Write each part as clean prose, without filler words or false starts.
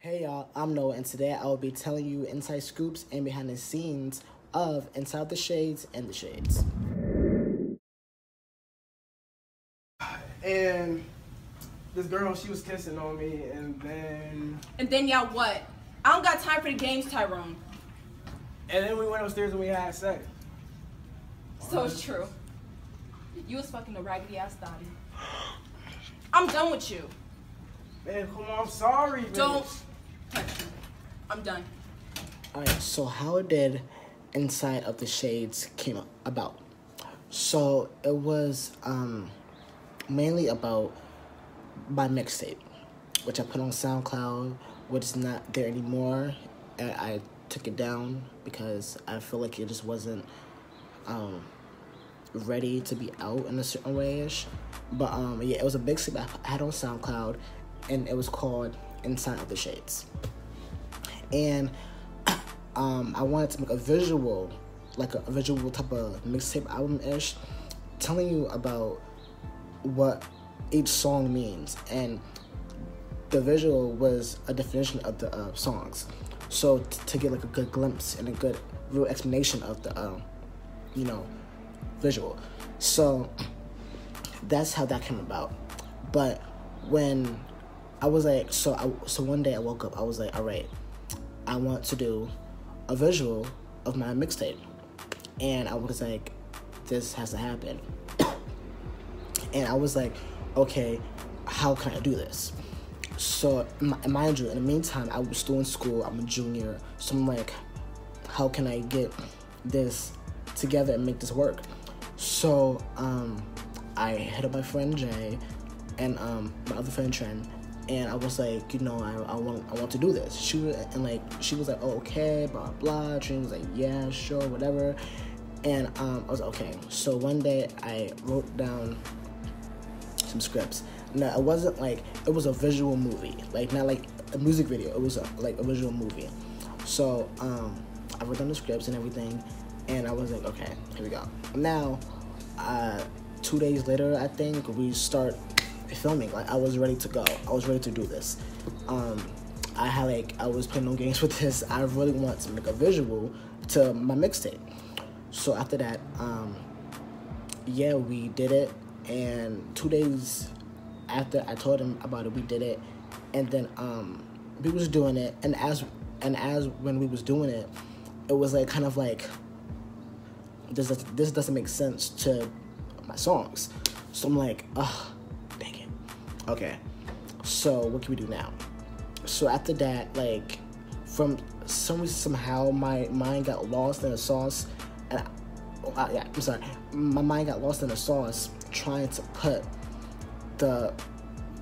Hey y'all, I'm Ńoah, and today I will be telling you inside scoops and behind the scenes of Inside the Shades and the Shades. And this girl, she was kissing on me, and then... And then y'all what? I don't got time for the games, Tyrone. And then we went upstairs and we had sex. So it's true. You was fucking a raggedy ass Dottie. I'm done with you. Man, come on, I'm sorry, man. Don't touch me. I'm done. Alright, so how did Inside of the Shades came about? So it was mainly about my mixtape, which I put on SoundCloud, which is not there anymore. I took it down because I feel like it just wasn't ready to be out in a certain way-ish. But yeah, it was a big tape I had on SoundCloud, and it was called Inside of the Shades. And I wanted to make a visual, like a visual type of mixtape album-ish, telling you about what each song means. And the visual was a definition of the songs. So to get like a good glimpse and a good real explanation of the, visual. So that's how that came about. But when I was like, so one day I woke up, I was like, all right, I want to do a visual of my mixtape. And I was like, this has to happen. And I was like, okay, how can I do this? So, mind you, in the meantime, I was still in school. I'm a junior. So I'm like, how can I get this together and make this work? So, I hit up my friend Jay and my other friend Trent, and I was like, I want to do this. She was like, oh, okay, blah blah. Trent was like, yeah, sure, whatever. And I was like, okay. So one day I wrote down some scripts. Now it wasn't like, it was a visual movie, like not like a music video. It was like a visual movie. So I wrote down the scripts and everything, and I was like, okay, here we go. Now 2 days later, I think we start filming. Like I was ready to go. I was ready to do this. I was playing no games with this. I really want to make a visual to my mixtape. So after that, yeah, we did it. And 2 days after I told him about it, we did it. And then we was doing it. And as when we was doing it, it was like kind of like, this doesn't make sense to my songs. So I'm like, ugh, dang it. Okay, so what can we do now? So after that, like, from some reason, somehow my mind got lost in the sauce. And my mind got lost in the sauce trying to put the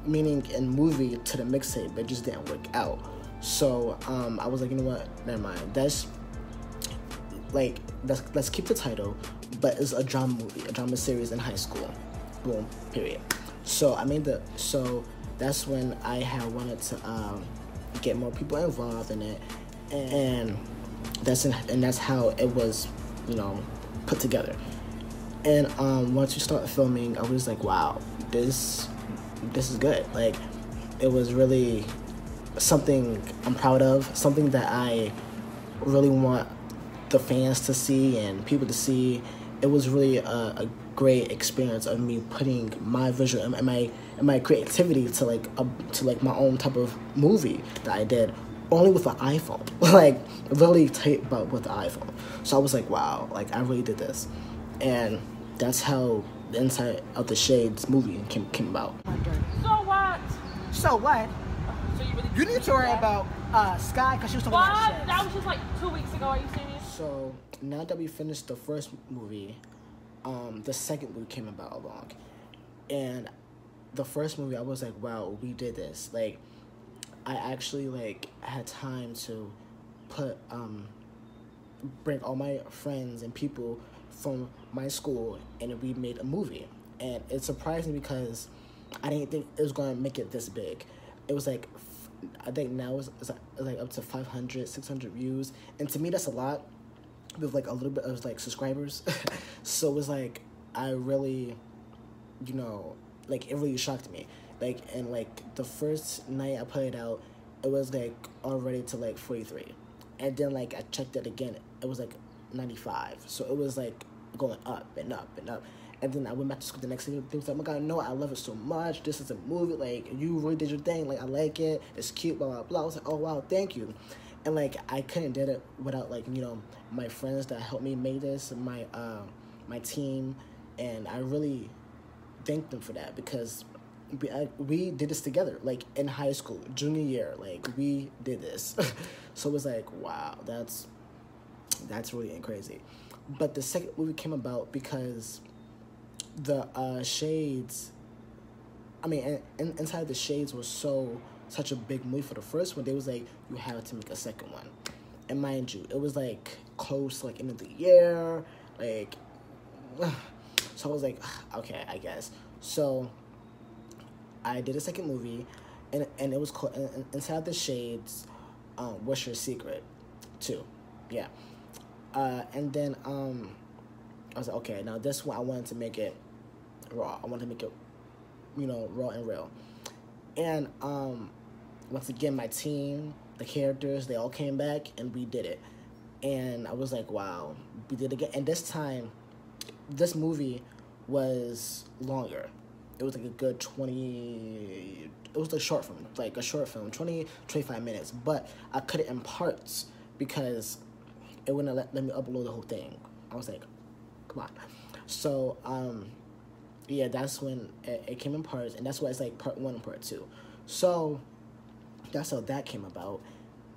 meaning in movie to the mixtape, but it just didn't work out. So I was like, you know what? Never mind. Let's keep the title, but it's a drama movie, a drama series in high school. Boom. Period. So so that's when I had wanted to get more people involved in it, and that's how it was, put together. And once we started filming, I was like, wow, this is good. Like, it was really something I'm proud of, something that I really want the fans to see and people to see. It was really a great experience of me putting my visual and my creativity to my own type of movie that I did, only with the iPhone. Like, really tight, but with the iPhone. So I was like, wow, like, I really did this. And that's how the Inside of the Shades movie came about. So what? So what? So you really You need to worry about Sky, because she was talking What? about shit. That was just like 2 weeks ago. Are you serious? So now that we finished the first movie, the second movie came about along. And the first movie, I was like, wow, we did this. Like, I actually had time to bring all my friends and people from my school, and we made a movie. And it surprised me because I didn't think it was going to make it this big. It was like, I think now it's like up to 500, 600 views. And to me, that's a lot with like a little bit of like subscribers. So it was like, I really, it really shocked me. Like, and like the first night I put it out, it was like already to like 43, and then like I checked it again, it was like 95. So it was like going up and up and up. And then I went back to school the next day. They was like, "Oh my God, no, I love it so much. This is a movie. Like, you really did your thing. Like, I like it. It's cute, blah, blah, blah." I was like, "Oh, wow, thank you." And, like, I couldn't did it without, like, you know, my friends that helped me make this, my team. And I really thank them for that because we did this together, like, in high school, junior year. Like, we did this. So it was like, wow, that's really crazy. But the second movie came about because the Shades, I mean, inside the Shades was such a big movie for the first one. They was like, you have to make a second one. And mind you, it was like close to like end of the year, like, so I was like, okay, I guess. So I did a second movie, and it was called Inside the Shades, What's Your Secret, too, yeah. And then I was like, okay, now this one I wanted to make it raw. I wanted to make it, you know, raw and real. And once again, my team, the characters, they all came back and we did it. And I was like, wow, we did it again. And this time, this movie was longer. It was like a good 20, it was a short film, 20, 25 minutes. But I cut it in parts because it wouldn't let me upload the whole thing. I was like, come on. So, yeah, that's when it came in parts, and that's why it's like part 1 and part 2. So that's how that came about.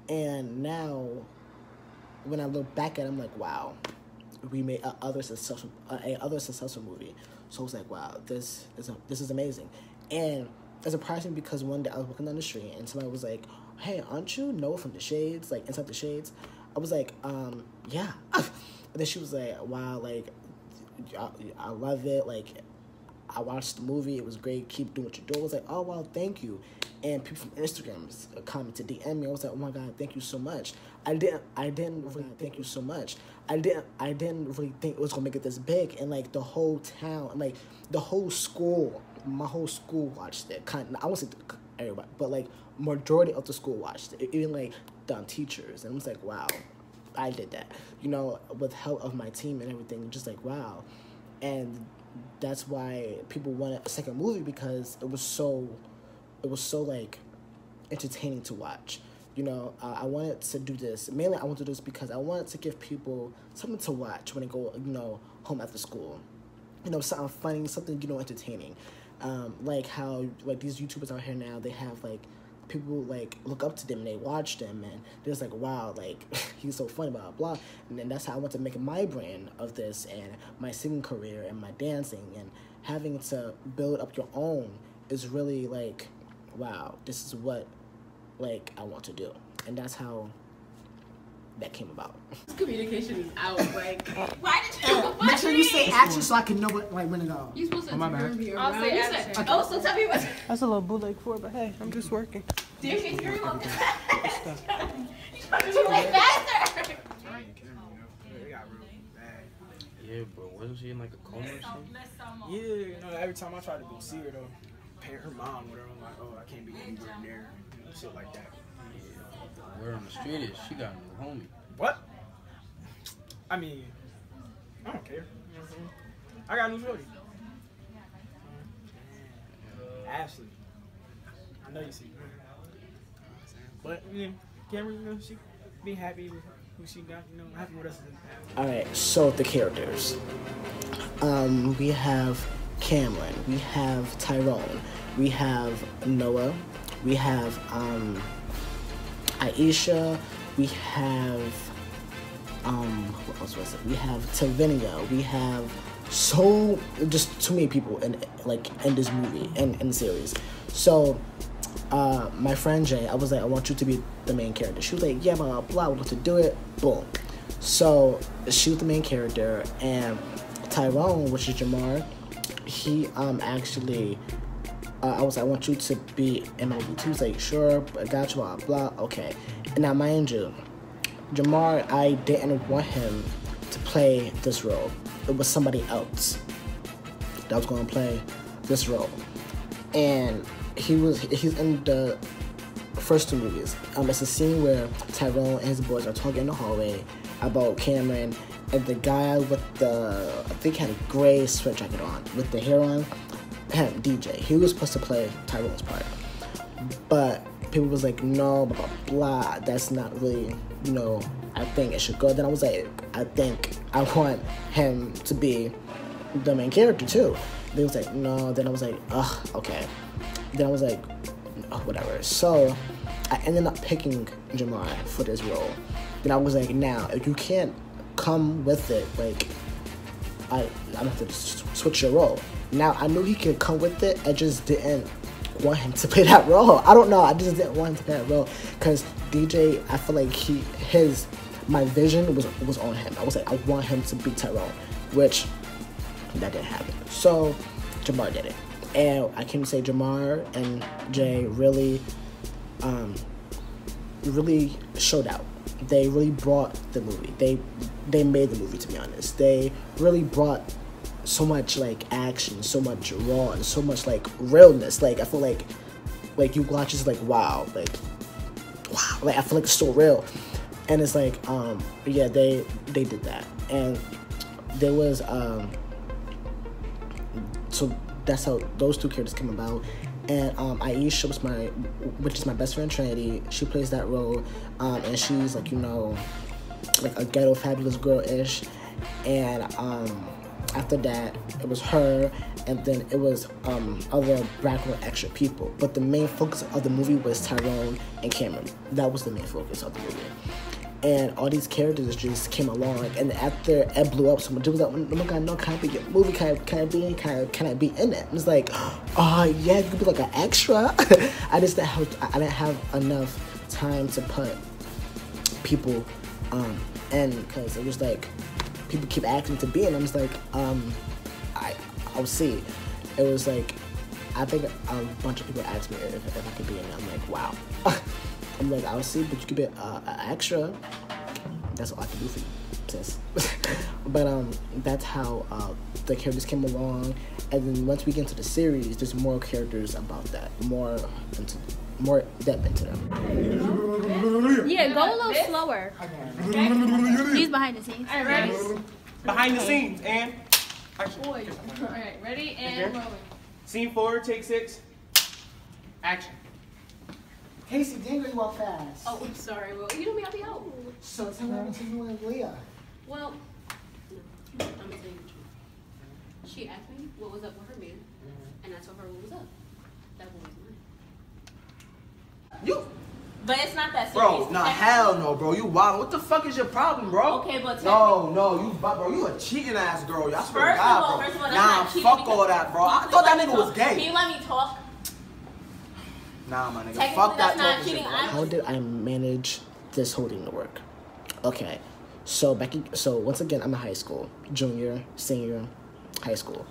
And now, when I look back at it, I'm like, wow, we made another successful movie. So I was like, wow, this is amazing. And it surprised me because one day I was walking down the street and somebody was like, "Hey, aren't you Ńoah from the Shades? Like, Inside the Shades?" I was like, yeah. And then she was like, wow, like, I love it. Like, I watched the movie. It was great. Keep doing what you're doing. I was like, oh, wow, thank you. And people from Instagram commented, DM me. I was like, oh my God, thank you so much. I didn't really thank you so much. I didn't really think it was gonna make it this big. And like the whole town, like the whole school, my whole school watched it. I won't say everybody, but like majority of the school watched it. Even like dumb teachers. And I was like, wow, I did that. You know, with help of my team and everything. Just like, wow. And that's why people wanted a second movie, because it was so like entertaining to watch. You know, I wanted to do this. Mainly, I wanted to do this because I wanted to give people something to watch when they go, you know, home after school. You know, something funny, something, you know, entertaining. Like how, like, these YouTubers out here now, they have, like, people, like, look up to them and they watch them and they're just like, wow, like, he's so funny, blah, blah, blah. And then that's how I want to make my brand of this and my singing career and my dancing, and having to build up your own is really, like, wow, this is what, like, I want to do. And that's how that came about. Communication is out, like, why did you Make sure you say action so I can know what, like, when to go. You supposed to my bad. I'll say action. Okay. Oh, so tell me what. That's a little bootleg for, but hey, I'm just working. Dude, can you remote that? You way faster. Yeah, bro, wasn't she in like a coma or something? Yeah, you know, every time I try to go see her though, pay her mom with her, I'm like, oh, I can't be anywhere near, you know, shit like that. Word on the street is she got a new homie. What? I mean, I don't care. I got a new shorty. Ashley. I know you see. But, you know, Cameron, you know, she be happy with who she got, you know, happy with us. Alright, so the characters. We have Cameron, we have Tyrone, we have Ńoah, we have Aisha, we have what else was it? We have Tavinia, we have just too many people in this movie and in the series. So my friend Jay, I was like, I want you to be the main character. She was like, yeah, blah, blah, blah, I want to do it. Boom. So she was the main character, and Tyrone, which is Jamar, he actually, I was like, I want you to be in my movie too. He was like, sure, I got you, blah, blah, okay. And now, mind you, Jamar, I didn't want him to play this role. It was somebody else that was going to play this role. And he's in the first two movies. It's a scene where Tyrone and his boys are talking in the hallway about Cameron, and the guy with the, I think he had a gray sweat jacket on with the hair on, him, DJ. He was supposed to play Tyrone's part, but people was like, no, blah, blah, blah, that's not really, I think it should go. Then I was like, I think I want him to be the main character too. They was like, no. Then I was like, ugh, okay. Then I was like, oh, whatever. So I ended up picking Jamar for this role. Then I was like, now, if you can't come with it, like, I'm gonna have to switch your role. Now, I knew he could come with it. I just didn't want him to play that role. I don't know. I just didn't want him to play that role because DJ, I feel like my vision was on him. I was like, I want him to be Tyrone, which that didn't happen. So Jamar did it. And I can say Jamar and Jay really showed out. They really brought the movie. They made the movie, to be honest. They really brought so much like action, so much raw, and so much like realness. Like I feel like you watch it's like wow, like I feel like it's so real. And it's like yeah, they did that. And there was so that's how those two characters came about. And Aisha which is my best friend Trinity. She plays that role, and she's like like a ghetto fabulous girl-ish. And after that, it was her, and then it was other background extra people. But the main focus of the movie was Tyrone and Cameron. That was the main focus of the movie. And all these characters just came along, and after it blew up so much, it was like, oh my god, no, can I be in the movie? Can I be in it? It was like, oh yeah, you could be like an extra. I didn't have enough time to put people in, because it was like people keep asking to be in. I was like, I'll see. It was like, I think a bunch of people asked me if I could be in it. I'm like, wow. I'm like, I'll see, but you could be an extra. That's all I can do for you, sis. But that's how the characters came along. And then once we get into the series, there's more characters about that, more depth into them. Yeah, go a little slower. He's behind the scenes. All right, ready? Behind the scenes, and action. All right, ready and rolling. Scene 4, take 6. Action. Casey, dang, you walk fast. Oh, I'm sorry. Well, you know me, I'll be out. So tell me what to do with Leah. Well, no, I'm gonna tell you the truth. She asked me what was up with her man, and I told her what was up. That was mine. You. But it's not that serious. Bro, nah, hell no, bro. You wild. What the fuck is your problem, bro? Okay, but bro, you a cheating ass girl. Y'all swear to God, bro. First of all, that's nah, not cheating. fuck all that, bro. I thought that nigga was gay. Can you let me talk? Nah, my nigga. Technically, Fuck that that's not talking cheating. shit, bro. How did I manage this whole thing to work? Okay, so once again, I'm in high school, junior, senior, high school,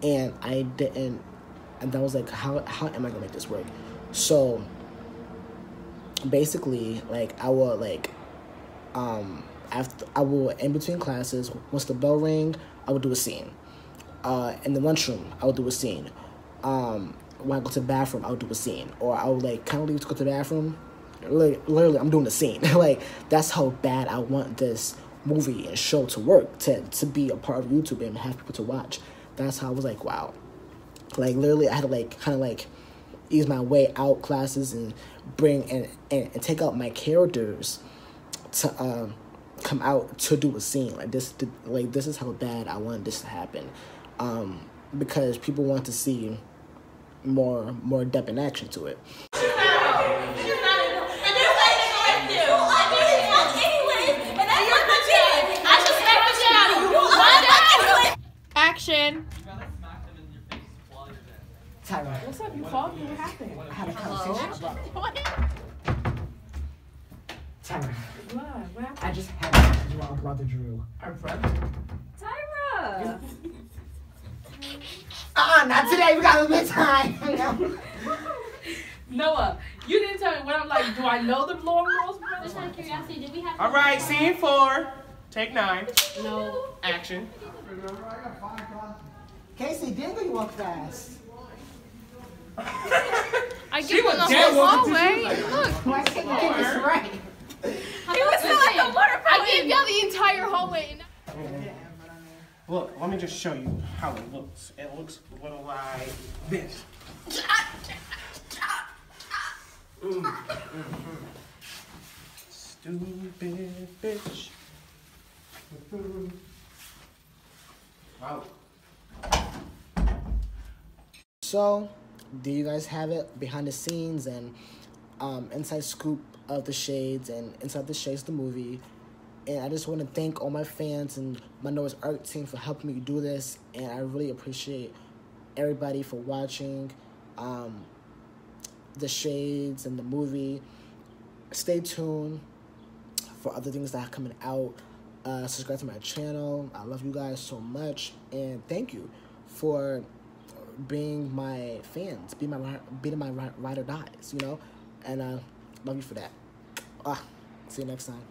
and I was like, how am I gonna make this work? So basically, like I will in between classes, once the bell ring, I would do a scene. In the lunchroom, I would do a scene. When I go to the bathroom, I would do a scene, or I would like kind of leave to go to the bathroom. Literally, I'm doing the scene. Like that's how bad I want this movie and show to work, to be a part of YouTube and have people to watch. That's how I was like, wow. Like literally, I had to like kind of like ease my way out classes and bring and take out my characters to come out to do a scene like this. This is how bad I wanted this to happen, because people want to see more depth and action to it. Action. Tyra, What's up? You called me. What happened? I had a conversation about it. Tyra, What? I just had a conversation with our brother Drew. Our brother. Tyra. Not today. We got a little bit of time. Ńoah, you didn't tell me what I'm like. Do I know the long rules? Just out of curiosity, did we have? All right, scene 4, take 9. No. Action. Casey, didn't you walk fast? I She gave was him the dead whole woman too. hallway. She was like, Look. Why can't you get this right? He was still like a water fountain. I gave y'all the entire hallway. Look, let me just show you how it looks. It looks a little like this. Stupid bitch. Wow. So, do you guys have it behind the scenes and inside scoop of the Shades and inside the Shades the movie? And I just want to thank all my fans and my Ńoah's art team for helping me do this. And I really appreciate everybody for watching the Shades and the movie. Stay tuned for other things that are coming out. Subscribe to my channel. I love you guys so much. And thank you for being my fans, being my ride or dies, you know? And love you for that. See you next time.